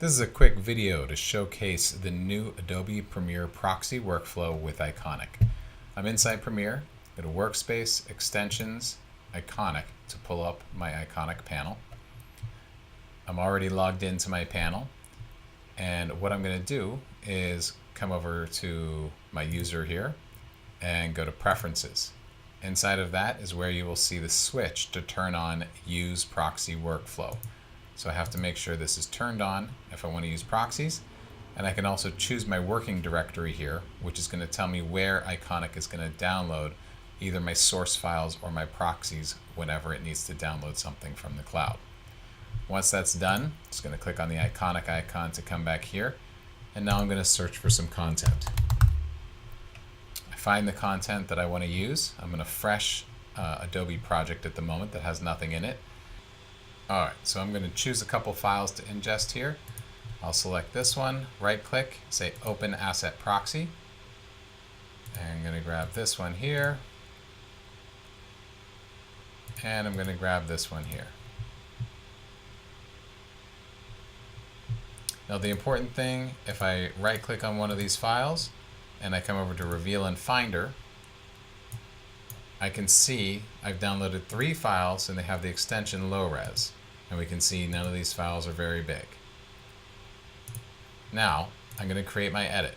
This is a quick video to showcase the new Adobe Premiere Proxy workflow with iconik. I'm inside Premiere, go to Workspace, Extensions, iconik to pull up my iconik panel. I'm already logged into my panel, and what I'm going to do is come over to my user here and go to Preferences. Inside of that is where you will see the switch to turn on Use Proxy Workflow. So I have to make sure this is turned on if I want to use proxies. And I can also choose my working directory here, which is going to tell me where iconik is going to download either my source files or my proxies whenever it needs to download something from the cloud. Once that's done, I'm just going to click on the iconik icon to come back here. And now I'm going to search for some content. I find the content that I want to use. I'm in a fresh Adobe project at the moment that has nothing in it. Alright, so I'm going to choose a couple files to ingest here. I'll select this one, right click, say Open Asset Proxy. And I'm going to grab this one here. And I'm going to grab this one here. Now the important thing, if I right click on one of these files and I come over to Reveal in Finder, I can see I've downloaded 3 files and they have the extension low res. And we can see none of these files are very big. Now, I'm going to create my edit.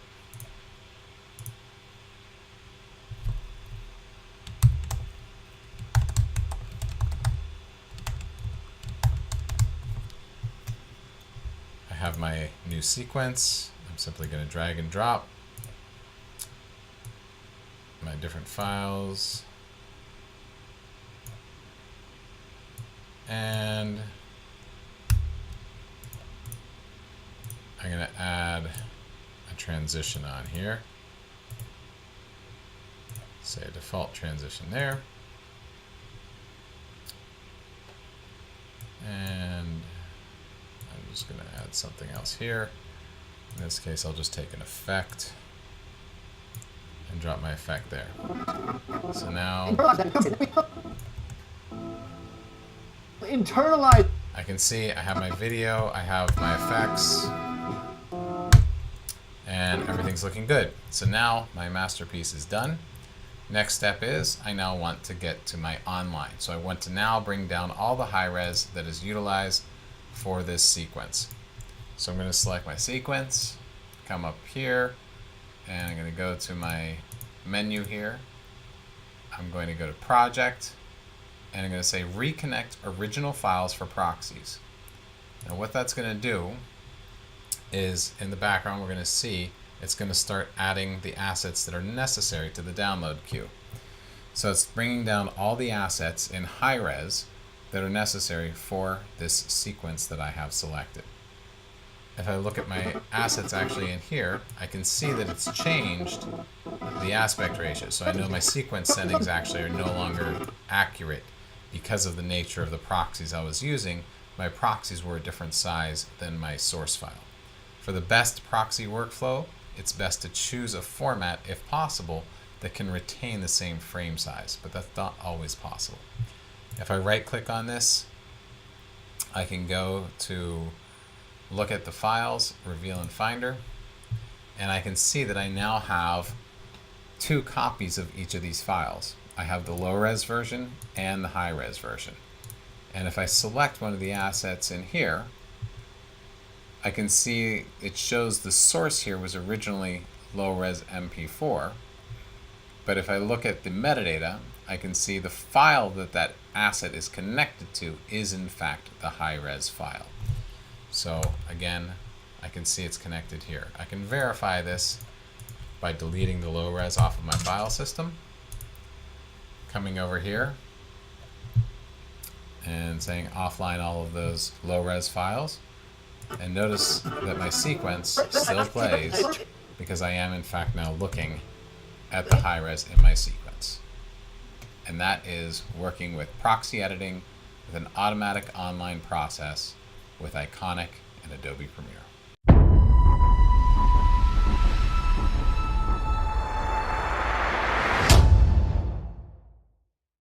I have my new sequence. I'm simply going to drag and drop my different files. And I'm going to add a transition on here. Say a default transition there. And I'm just going to add something else here. In this case, I'll just take an effect and drop my effect there. So now internalize. I can see I have my video, I have my effects, and everything's looking good. So now my masterpiece is done. Next step is I now want to get to my online. So I want to now bring down all the high res that is utilized for this sequence. So I'm going to select my sequence, come up here, and I'm going to go to my menu here. I'm going to go to Project, and I'm going to say reconnect original files for proxies. Now what that's going to do is in the background we're going to see it's going to start adding the assets that are necessary to the download queue. So it's bringing down all the assets in high res that are necessary for this sequence that I have selected. If I look at my assets actually in here, I can see that it's changed the aspect ratio. So I know my sequence settings actually are no longer accurate because of the nature of the proxies I was using. My proxies were a different size than my source file. For the best proxy workflow, it's best to choose a format, if possible, that can retain the same frame size, but that's not always possible. If I right click on this, I can go to look at the files, Reveal in Finder, and I can see that I now have 2 copies of each of these files. I have the low res version and the high res version. And if I select one of the assets in here, I can see it shows the source here was originally low res MP4. But if I look at the metadata, I can see the file that that asset is connected to is in fact the high res file. So again, I can see it's connected here. I can verify this by deleting the low res off of my file system, coming over here and saying offline all of those low res files. And notice that my sequence still plays because I am in fact now looking at the high res in my sequence. And that is working with proxy editing with an automatic online process with iconik and Adobe Premiere.